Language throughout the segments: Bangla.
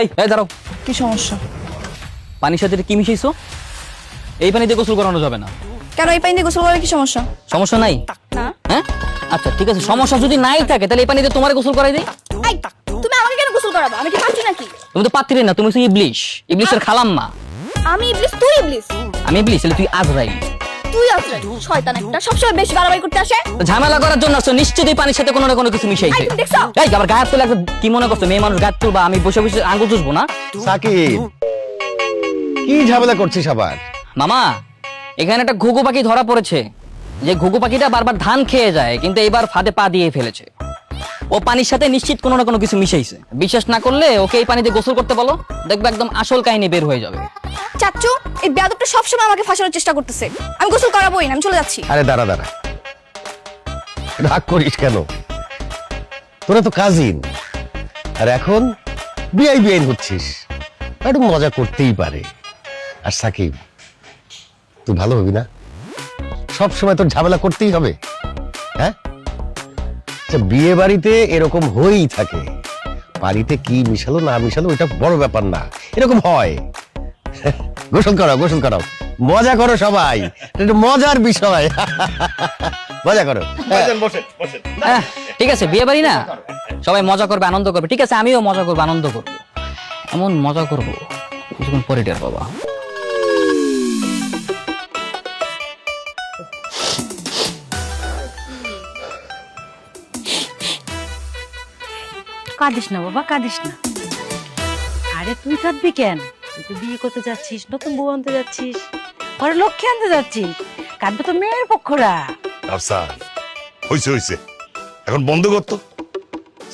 এই দাঁড়াও, কি সমস্যা? পানির সাথে কি মিশাইছো? এই পানিতে গোসল করানো যাবে না। কেন এই পানি দিয়ে গোসল করলে কি সমস্যা? সমস্যা নাই? না। হ্যাঁ আচ্ছা ঠিক আছে, সমস্যা যদি নাই থাকে তাহলে এই পানিতে তোমার গোসল করাই দেই। এই, তুমি আমাকে কেন গোসল করাবে? আমি কি পাচ্ছি নাকি? তুমি তো পাত্রী না, তুমি হচ্ছে ইবলিশের খালাম্মা। আমি ইবলিস, তুই ইবলিস। আমি ইবলিশ, তাহলে তুই আজরাইল। তুই আজরাইল, শয়তান একটা, সবসময় বেশি বাড়াবাড়ি করতে আসে। ঝামেলা করার জন্য আসছো, নিশ্চয়ই পানির সাথে কোনো না কোনো কিছু মিশাইছে। এই, তুমি দেখছো? এই আবার গায়ে তুলে কি মনে করছো মেয়ে মানুষ গায়ে তুলবা আমি বসে বসে আঙ্গুল চুষবো না? সাকিব, কি ঝামেলা করছিস আবার? মামা, এখানে একটা ঘুঘু পাখি ধরা পড়েছে। যে ঘুঘু পাখিটা বারবার ধান খেয়ে যায়, কিন্তু এবার ফাঁদে পা দিয়ে ফেলেছে। ও পানির সাথে নিশ্চিত কোনো না কোনো কিছু মিশাইছে। বিশ্বাস না করলে ওকে এই পানিতে গোসল করতে বলো, দেখবে একদম আসল কাহিনী বের হয়ে যাবে। চাচ্চু, এই বেয়াদবটা সবসময় আমাকে ফাঁসানোর চেষ্টা করতেছে। আমি গোসল করাবোই না, আমি চলে যাচ্ছি। আরে দাঁড়া দাঁড়া, রাগ করিস কেন? তোরা তো কাজিন, আর এখন বিআই হচ্ছিস, একটু মজা করতেই পারে। আর সাকিব, তুই ভালো হবি না? সব সময় তোর ঝামেলা করতেই হবে? হ্যাঁ, বিয়ে বাড়িতে এরকম হয়েই থাকে। বাড়িতে কি মিশালো না মিশালো ওইটা বড় ব্যাপার না, এরকম হয়। গোসল করাও, গোসল করাও, মজা করো সবাই, এটা মজার বিষয়। মজা করো। ঠিক আছে, বিয়ে বাড়ি না, সবাই মজা করবে, আনন্দ করবে। ঠিক আছে, আমিও মজা করবো, আনন্দ করবো। এমন মজা করবো কিছুক্ষণ পরে টের বাবা। কাঁদিস না বাবা, কাঁদিস না। আরে তুই কাঁদবি কেন? তুই তো বিয়ে করতে যাচ্ছিস, নতুন বউ আনতে যাচ্ছিস, পরে লক্ষ্মী আনতে যাচ্ছিস। কাঁদবে তো মেয়ের পক্ষরা। আফসান, হইছে হইছে, এখন বন্ধ করতো।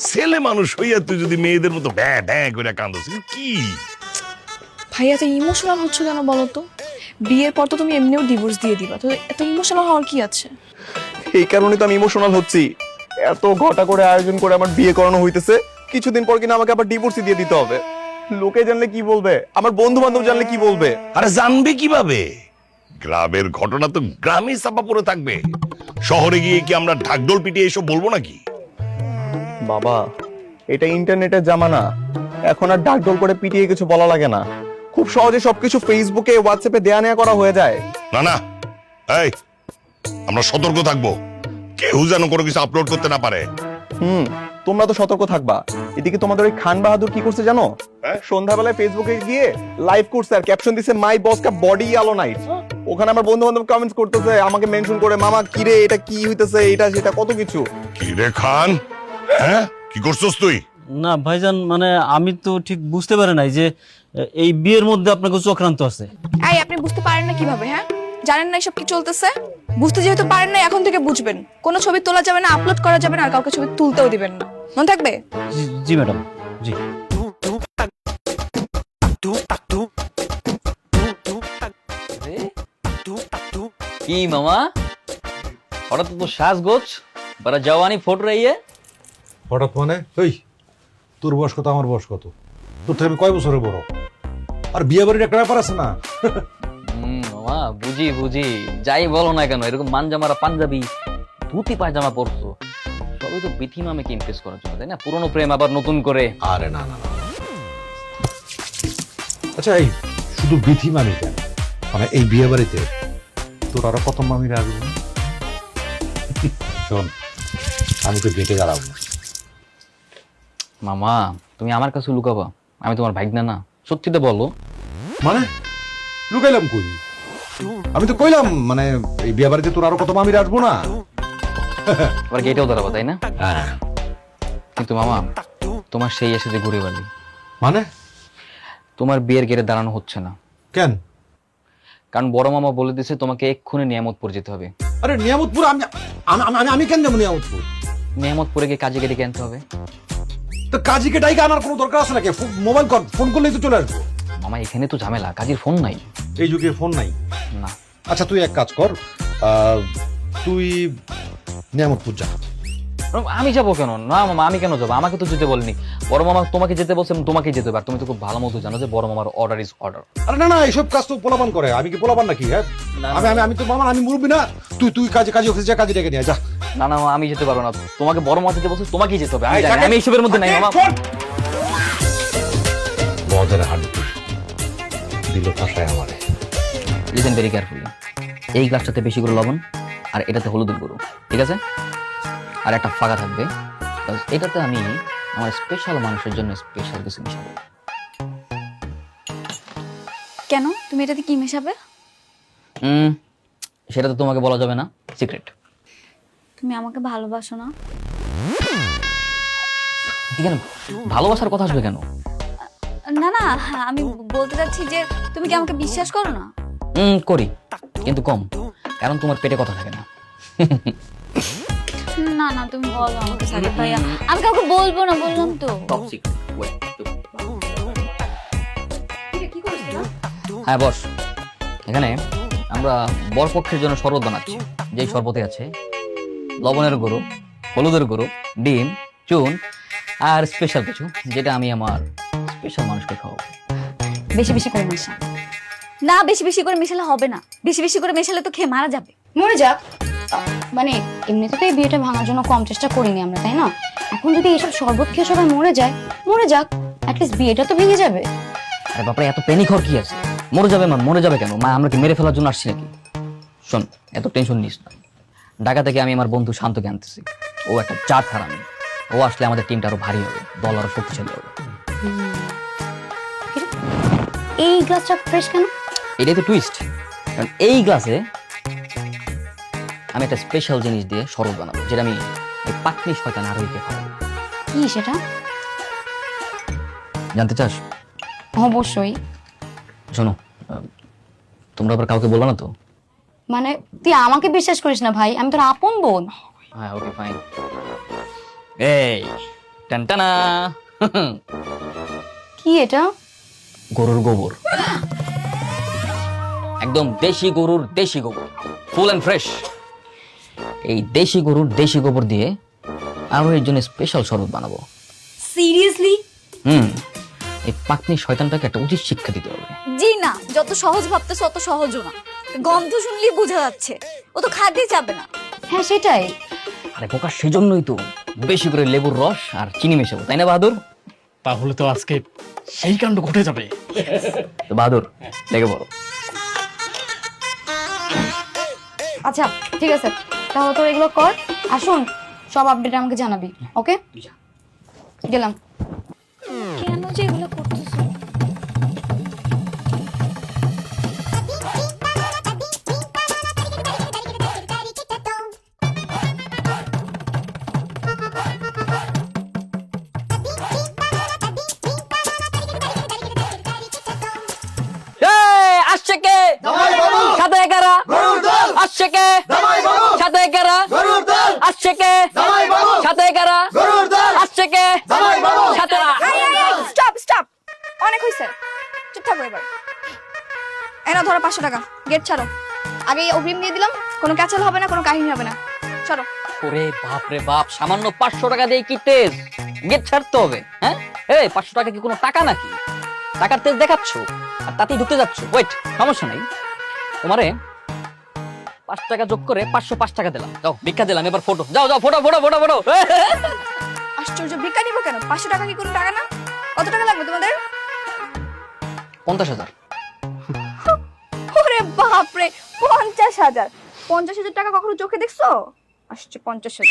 ছেলে মানুষ হইয়া তুই যদি মেয়েদের মতো ব্যাঁ ব্যাঁ করে কান্দছিস কি? ভাইয়া এত ইমোশনাল হচ্ছে কেন বলো তো? বিয়ের পর তো তুমি এমনিও ডিভোর্স দিয়ে দিবা, তো এত ইমোশনাল হওয়ার কি আছে? এই কারণে তো আমি ইমোশনাল হচ্ছি। এত ঘটা করে আয়োজন করে আমার বিয়ে করানো হইতেছে, কিছুদিন পর কিনা আমাকে আবার ডিভোর্সই দিয়ে দিতে হবে। লোকে জানলে কি বলবে, আমার বন্ধু বান্ধব জানলে কি বলবে? আরে জানবে কিভাবে? গ্রামের ঘটনা তো গ্রামে চাপা পড়ে থাকবে। শহরে গিয়ে কি আমরা ঢাকঢোল পিটিয়ে এসব বলবো নাকি? বাবা, এটা ইন্টারনেটের জামানা, এখন আর ডাকডোল করে পিটিয়ে কিছু বলা লাগে না। খুব সহজে সবকিছু ফেসবুকে হোয়াটসঅ্যাপে দেয়া নেয়া করা হয়ে যায়। না না, এই আমরা সতর্ক থাকবো, কেউ যেন কোনো কিছু আপলোড করতে না পারে। তোমরা তো সতর্ক থাকবা। এদিকে তোমাদের ওই খান বাহাদুর কি করছে জানো? সন্ধ্যাবেলায় ফেসবুকে গিয়ে লাইভ করছে আর ক্যাপশন দিছে মাই বস কা বডি আলো নাইট। ওখানে আমার বন্ধু বান্ধব কমেন্টস করতেছে, আমাকে মেনশন করে, মামা কিরে এটা কি হইতেছে, এটা সেটা কত কিছু। কি রে খান, হ্যাঁ কি করছস তুই? না ভাইজান, মানে আমি তো ঠিক বুঝতে পারি নাই যে এই বিয়ের মধ্যে আপনাকে চক্রান্ত আছে। এই, আপনি বুঝতে পারেন না কিভাবে? হ্যাঁ, জানেন না এসব কি চলতেছে? বুঝতে যেহেতু পারেন না, এখন থেকে বুঝবেন। কোনো ছবি তোলা যাবে না, আপলোড করা যাবে না, আর কাউকে ছবি তুলতেও দিবেন না। মনে থাকবে? জি ম্যাডাম, জি। কি মামা, হঠাৎ তো সাজগোজ, বড় জওয়ানি ফুট রही है। হঠাৎ মানে? ওই তোর বয়স কত, আমার বয়স কত? তোর থেকে আমি কয় বছরের বড়? আর বিয়ে বাড়ির একটা ব্যাপার আছে না? মামা বুঝি বুঝি, যাই বলো না কেন, এরকম মানজামারা পাঞ্জাবি ধুতি পায়জামা পরছো, সবই তো বিথি মামাকে ইমপ্রেস করার জন্য, তাই না? পুরনো প্রেম আবার নতুন করে। আরে না না না। আচ্ছা, এই শুধু বিথি মামি কেন, মানে এই বিয়ে বাড়িতে তোর আরো কত মামিরা আসবে? শোন, আমি তো গেটে দাঁড়াবো না। মামা তুমি আমার কাছে লুকাবা? আমি তোমার ভাগ্না না, সত্যিটা বলো। মানে লুকাইলাম কই? আমি তো কইলাম মানে এই বিয়ে বাড়িতে তোর আরো কত মামিরা আসবো না। আবার গেটেও দাঁড়াবো, তাই না? হ্যাঁ। কিন্তু মামা তোমার সেই এসে যে ঘুরে বালি, মানে তোমার বিয়ের গেটে দাঁড়ানো হচ্ছে না। কেন? কারণ বড় মামা বলে দিয়েছে তোমাকে এক্ষুনি নিয়ামতপুর যেতে হবে। আরে নিয়ামতপুর আমি আমি আমি কেন যাবো নিয়ামতপুর? নিয়ামতপুরে গিয়ে কাজে গেটে আনতে হবে। তো কাজীকে ডাইকে আনার কোনো দরকার আছে নাকি? মোবাইল কর, ফোন করলেই তো চলে আসবো। মামা এখানে তো ঝামেলা, কাজের ফোন নাই। এই যুগে ফোন নাই? না। আচ্ছা তুই এক কাজ কর, তুই নিয়ামতপুর যা। আমি যাবো কেন? না মামা, আমি কেন যাবো? আমাকে তো যেতে বলেনি বড় মামা, তোমাকে যেতে বলছে, তোমাকে যেতে হবে। আর তুমি তো খুব ভালো মতো জানো যে বড় মামার অর্ডার ইজ অর্ডার। আরে না না, এইসব কাজ তো পোলাপান করে, আমি কি পোলাপান নাকি? হ্যাঁ, আমি আমি আমি তো মামা, আমি মুরব্বি না? তুই কাজে অফিসে যা, কাজে ডেকে নিয়ে যা। না না আমি যেতে পারবো না, তোমাকে বড় মামা যেতে বলছে, তোমাকেই যেতে হবে। আমি জানি, আমি এইসবের মধ্যে নাই মামা। অজানা হাত দিল ফাঁসায় আমারে। Listen very carefully. এই গ্লাসটাতে বেশি করে লবণ আর এটাতে হলুদের গুঁড়ো, ঠিক আছে? আর একটা ফাঁকা থাকবে, কারণ এটাতে আমি আমার স্পেশাল মানুষের জন্য স্পেশাল কিছু মিশাবো। কেন তুমি এটাতে কি মেশাবে? সেটা তো তোমাকে বলা যাবে না, সিক্রেট। তুমি আমাকে ভালোবাসো না? কেন ভালোবাসার কথা আসবে কেন? না না, আমি বলতে চাচ্ছি যে তুমি কি আমাকে বিশ্বাস করো না? করি, কিন্তু কম, কারণ তোমার পেটে কথা থাকে না। না না, তুমি বলো আমাকে সাকিব ভাইয়া। আমি কাউকে বলবো না, বললাম তো। Top secret. কি করছিস না? হ্যাঁ বস, এখানে আমরা বরপক্ষের জন্য শরবত বানাচ্ছি। যেই শরবতে আছে লবণের গুঁড়ো, হলুদের গুঁড়ো, ডিম, চুন আর স্পেশাল কিছু, যেটা আমি আমার স্পেশাল মানুষকে খাওয়াবো। বেশি বেশি করে মেশা না, বেশি বেশি করে মেশালে হবে না। বেশি বেশি করে মেশালে তো খেয়ে মারা যাবে। মরে যাক, মানে এমনিতে তো এই বিয়েটা ভাঙার জন্য কম চেষ্টা করিনি আমরা, তাই না? এখন যদি এইসব শরবত খেয়ে সবাই মরে যায়, মরে যাক, অ্যাটলিস্ট বিয়েটা তো ভেঙে যাবে। আরে বাপরে, এত প্যানিক হওয়ার কি আছে? মরে যাবে মা, মরে যাবে কেন? মা আমরা কি মেরে ফেলার জন্য আসছি নাকি? শোন, এত টেনশন নিস না। ঢাকা থেকে আমি আমার বন্ধু শান্তকে আনতেছি। ও একটা জাত হারামি। ও আসলে আমাদের টিমটা আরো ভারী হবে, দল আরো শক্তিশালী হবে। এই গ্লাসটা ফ্রেশ কেন? এটাই তো টুইস্ট, কারণ এই গ্লাসে আমি একটা স্পেশাল জিনিস দিয়ে শরবত বানাবো, যেটা আমি এই পাটনি শয়তান আরোহীকে খাওয়াবো। কি সেটা? জানতে চাস? অবশ্যই। শোনো, তোমরা আবার কাউকে বলবা না তো? মানে তুই আমাকে বিশ্বাস করিস না ভাই, আমি তোর আপন বোন। হ্যাঁ, ওকে ফাইন। এই টানটানা, কি এটা? গরুর গোবর, একদম দেশি গরুর দেশি গোবর, ফুল এন্ড ফ্রেশ। এই দেশি গরুর দেশি গোবর দিয়ে আরো এর জন্য স্পেশাল শরবত বানাবো। সিরিয়াসলি? এই পাকনি শয়তানটাকে একটা উচিত শিক্ষা দিতে হবে। জি না, যত সহজ ভাবতেছ অত সহজও না। গন্ধ শুনলেই বোঝা যাচ্ছে ও তো খাতেই যাবে না। হ্যাঁ সেটাই। আরে বোকা, সেজন্যই তো বেশি করে লেবুর রস আর চিনি মেশাবো, তাই না বাহাদুর? তাহলে তো আজকে সেই কাণ্ড ঘটে যাবে। তো বাহাদুর, লেগে পড়ো। আচ্ছা ঠিক আছে, তাহলে তোর এগুলো কর। আর শোন, সব আপডেট আমাকে জানাবি, ওকে? গেলাম। কেন যে এগুলো করতেছ? আসছে কে? সাথে একারা আসছে কে? সাথে একারা আসছে কে? সাথে একারা আসছে কে? সাথে স্টপ স্টপ, অনেক হয়েছে, চুপ থাকো এবার। এনা ধরো 500 টাকা, গেট ছাড়ো। আগে অগ্রিম দিয়ে দিলাম, কোনো ক্যাচাল হবে না, কোনো কাহিনী হবে না, সরো। ওরে বাপ রে বাপ, সামান্য 500 টাকা দিয়ে কি তেজ? গেট ছাড়তে হবে? হ্যাঁ, এই 500 টাকা কি কোনো টাকা নাকি? টাকার তেজ দেখাচ্ছ আর তাতেই ঢুকতে যাচ্ছ। ওয়েট, সমস্যা নাই, তোমারে 5 টাকা যোগ করে 505 টাকা দিলাম। যাও, ভিক্ষা দিলাম, এবার ফটো। যাও যাও, ফটো ফটো ফটো ফটো। আশ্চর্য, ভিক্ষা নিবো কেন? 500 টাকা কি কোনো টাকা না? কত টাকা লাগবে তোমাদের? 50,000। ওরে বাপ রে, 50,000! 50,000 টাকা কখনো চোখে দেখছো? আসছে 50,000।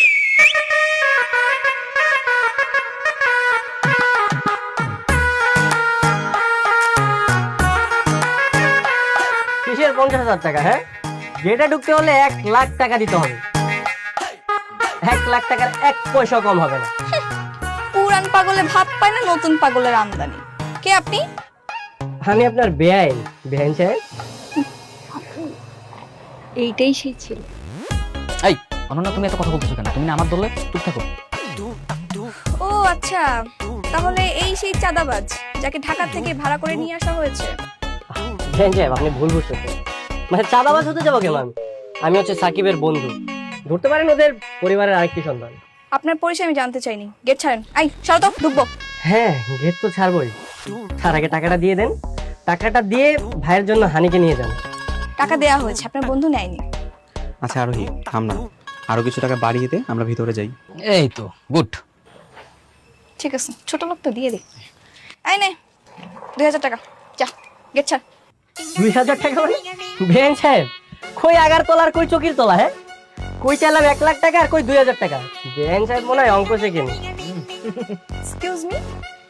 কিসের 50,000 টাকা? হ্যাঁ, যেটা ঢুকতে হলে 1 লাখ টাকা দিতে হবে। 1 লাখ টাকার 1 পয়সা কম হবে না। পুরান পাগলে ভাত পায় না, নতুন পাগলের আমদানি। কে আপনি? আমি আপনার বেআইন সাহেব। এইটাই সেই ছিল। এই অনন্যা, তুমি এত কথা বলতেছো কেন? তুমি না আমার দলে, চুপ থাকো। ও আচ্ছা, তাহলে এই সেই চাঁদাবাজ যাকে ঢাকা থেকে ভাড়া করে নিয়ে আসা হয়েছে। বেআইন সাহেব, আপনি ভুল বুঝতেছেন। মানে চাঁদাবাজ হতে যাবো কেন? আমি হচ্ছে সাকিবের বন্ধু। ধরতে পারেন ওদের পরিবারের আরেকটি সন্তান। আপনার পরিচয় আমি জানতে চাইনি, গেট ছাড়েন। আই সরো তো, ঢুকবো। হ্যাঁ, গেট তো ছাড়বই। তার আগে টাকাটা দিয়ে দেন। টাকাটা দিয়ে ভাইয়ের জন্য হানিকে নিয়ে যান। টাকা দেয়া হয়েছে, আপনার বন্ধু নেয়নি। আচ্ছা আরোহী, থাম না, আরো কিছু টাকা বাড়িয়ে দে, আমরা ভিতরে যাই। এই তো গুড। ঠিক আছে, ছোট লোক তো দিয়ে দে। আই নে। 2000 টাকা যা গেট ছাড়। 2000 টাকা মানে বেন সাহেব কই আগার তলার কই চকির তলা হ্যাঁ কই চাইলাম 1 লাখ টাকা আর কই 2000 টাকা বেন সাহেব মনে হয় অঙ্ক শেখেন। এক্সকিউজ মি,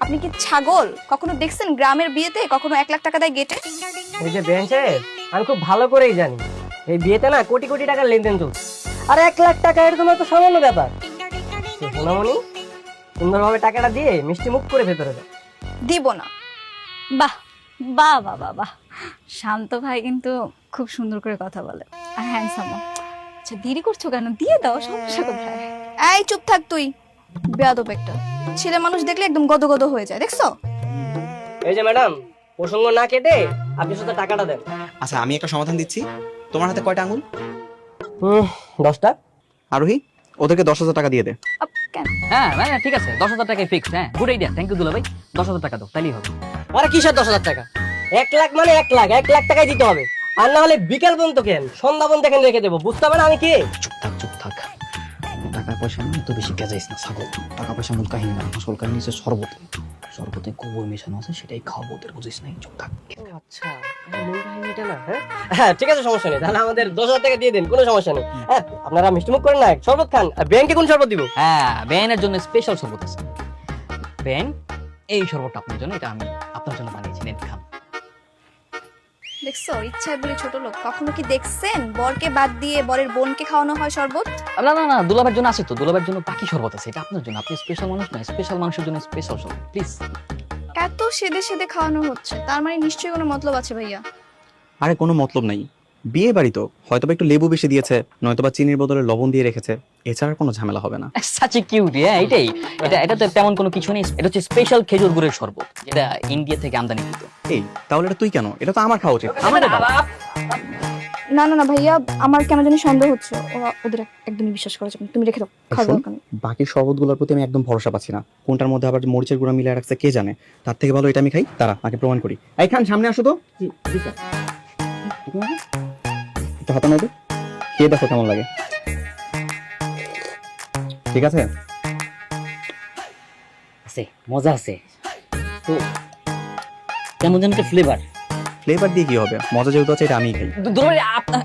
আপনি কি ছাগল? কখনো দেখছেন গ্রামের বিয়েতে কখনো 1 লাখ টাকা দেয় গেটে? এই যে বেন সাহেব আমি খুব ভালো করেই জানি এই বিয়েতে না কোটি কোটি টাকার লেনদেন চলছে আর 1 লাখ টাকা এর তোমার তো সামান্য ব্যাপার। সোনামণি সুন্দরভাবে টাকাটা দিয়ে মিষ্টি মুখ করে ভেতরে যাও। দিব না। বাহ বাহ বাহ বাহ বাহ, শান্ত ভাই কিন্তু খুব সুন্দর করে কথা বলে আর হ্যান্ডসাম। আচ্ছা দেরি করছো কেন, দিয়ে দাও, সমস্যা কোথায়? এই চুপ থাক তুই, বেয়াদব একটা। ছেলে মানুষ দেখলে একদম গদগদ হয়ে যায়, দেখছো? এই যে ম্যাডাম প্রসঙ্গ না কেটে আপনি শুধু টাকাটা দেন। আচ্ছা আমি একটা সমাধান দিচ্ছি। তোমার হাতে কয়টা আঙুল? 10টা। আরোহী ওদেরকে 10,000 টাকা দিয়ে দে। কেন? হ্যাঁ মানে ঠিক আছে, 10,000 টাকায় ফিক্স। হ্যাঁ গুড আইডিয়া, থ্যাংক ইউ দুলা ভাই। 10,000 টাকা দাও, তাইলেই হবে। আরে কিসের 10,000 টাকা? 1 লাখ মানে 1 লাখ, 1 লাখ টাকাই দিতে হবে। আর না হলে বিকেল পর্যন্ত কেন সন্ধ্যা পর্যন্ত এখানে রেখে দেবো, বুঝতে হবে না আমি কে? চুপ থাক। টাকা পয়সা নিয়ে তো বেশি গেজাইস না ছাগল। টাকা পয়সা মূল কাহিনী না, আসল কাহিনী হচ্ছে শরবতে গোবর মেশানো আছে, সেটাই খাওয়াবো, ওদের বুঝিস নাই। চুপ থাক। আচ্ছা মূল কাহিনীটা না। হ্যাঁ ঠিক আছে, সমস্যা নেই, তাহলে আমাদের 10,000 টাকা দিয়ে দিন, কোনো সমস্যা নেই। হ্যাঁ আপনারা মিষ্টিমুখ করেন না, শরবত খান। ব্যাংকে কোন শরবত দিব? হ্যাঁ বেনের জন্য স্পেশাল শরবত আছে। বেন এই শরবতটা আপনার জন্য, এটা আমি আপনার জন্য বানিয়েছি, নেন খান। দেখছো ইচ্ছায় বলে ছোট লোক। কখনো কি দেখছেন বরকে বাদ দিয়ে বরের বোনকে খাওয়ানো হয় শরবত? না দুলাভাইয়ের জন্য আছে তো, দুলাভাইয়ের জন্য বাকি শরবত আছে, এটা আপনার জন্য। আপনি স্পেশাল মানুষ না, স্পেশাল মানুষের জন্য স্পেশাল শরবত প্লিজ। এত সেদে সেদে খাওয়ানো হচ্ছে, তার মানে নিশ্চয়ই কোনো মতলব আছে ভাইয়া। আরে কোনো মতলব নাই, বিয়ে বাড়ি তো, হয়তোবা একটু লেবু বেশি দিয়েছে, নয়তোবা চিনির বদলে লবণ দিয়ে রেখেছে, এছাড়া কোনো ঝামেলা হবে না। Such a cute. হ্যাঁ এটাই, এটা তো তেমন কোনো কিছু নেই। এটা হচ্ছে স্পেশাল খেজুর গুড়ের শরবত, যেটা ইন্ডিয়া থেকে আমদানিকৃত। এই তাহলে এটা তুই কেন? এটা তো আমার খাওয়া উচিত। আমার না ভাইয়া, আমার কেন জানি সন্দেহ হচ্ছে, ওরা ওদের একদমই বিশ্বাস করা যাবে না। তুমি রেখে দাও, খাওয়া শোন, দরকার নেই। বাকি শরবতগুলোর প্রতি আমি একদম ভরসা পাচ্ছি না, কোনটার মধ্যে আবার মরিচের গুঁড়া মিলিয়ে রাখছে কে জানে। তার থেকে ভালো এটা আমি খাই, তারা আগে প্রমাণ করি। এই খান সামনে আসো তো, একটু হাতা নাও তো, খেয়ে দেখো কেমন লাগে। ঠিক আছে? আছে, মজা আছে তো, কেমন যেন একটা ফ্লেভার। ফ্লেভার দিয়ে কি হবে, মজা যেহেতু আছে এটা আমিই খাই। দুলাভাই আপনার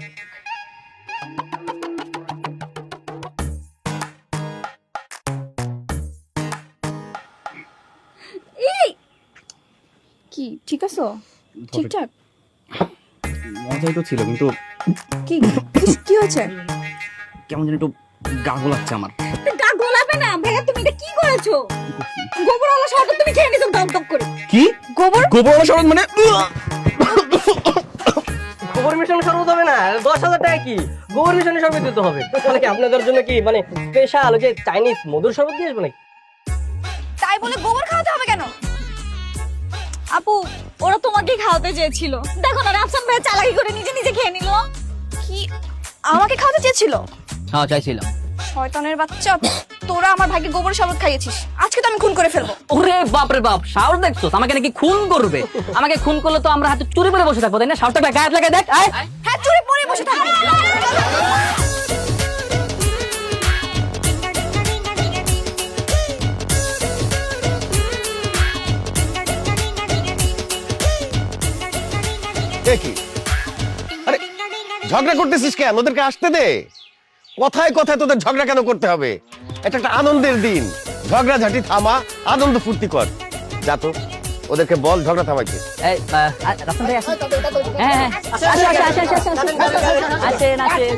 কি ঠিক আছে? ঠিকঠাক? মজাই তো ছিল, কিন্তু কি কি হয়েছে? কেমন যেন একটু গা গোলাচ্ছে আমার। গা গোলাবে না ভাইয়া, তুমি এটা কি করেছো? গোবরওয়ালা শরবত তুমি খেয়ে নিছো দম দম করে। কি গোবর শরবত মানে? গোবর মিশন শরবত হবে না? 10,000 টাকা কি গোবর মিশনের শরবত দিতে হবে? তাহলে কি আপনাদের জন্য কি মানে স্পেশাল যে চাইনিজ মধুর শরবত দিয়ে আসবো নাকি? তাই বলে গোবর খাওয়াতে হবে কেন? আপু ওরা তোমাকে খাওয়াতে চেয়েছিল, দেখো না রাফসান ভাই চালাকি করে নিজে নিজে খেয়ে নিল। কি আমাকে খাওয়াতে চেয়েছিল? হ্যাঁ চাইছিলাম। শয়তানের বাচ্চা, তোরা আমার ভাইকে গোবর শরবত খাইয়েছিস, আজকে তো আমি খুন করে ফেলবো। ওরে বাপ রে বাপ, সাহস দেখছো? আমাকে নাকি খুন করবে? আমাকে খুন করলে তো আমরা হাতে চুরি করে বসে থাকবো, তাই না? সাহসটা গায়ে লাগায় দেখ। হ্যাঁ চুরি পরে বসে থাকবি। দেখি, আরে ঝগড়া করতেছিস কেন? ওদেরকে আসতে দে। কথায় কথায় তোদের ঝগড়া কেন করতে হবে? এটা একটা আনন্দের দিন, ঝগড়াঝাটি থামা, আনন্দ ফুর্তি কর। যা তো ওদেরকে বল ঝগড়া থামাইতে। রাফসান ভাই আসেন। হ্যাঁ আসেন।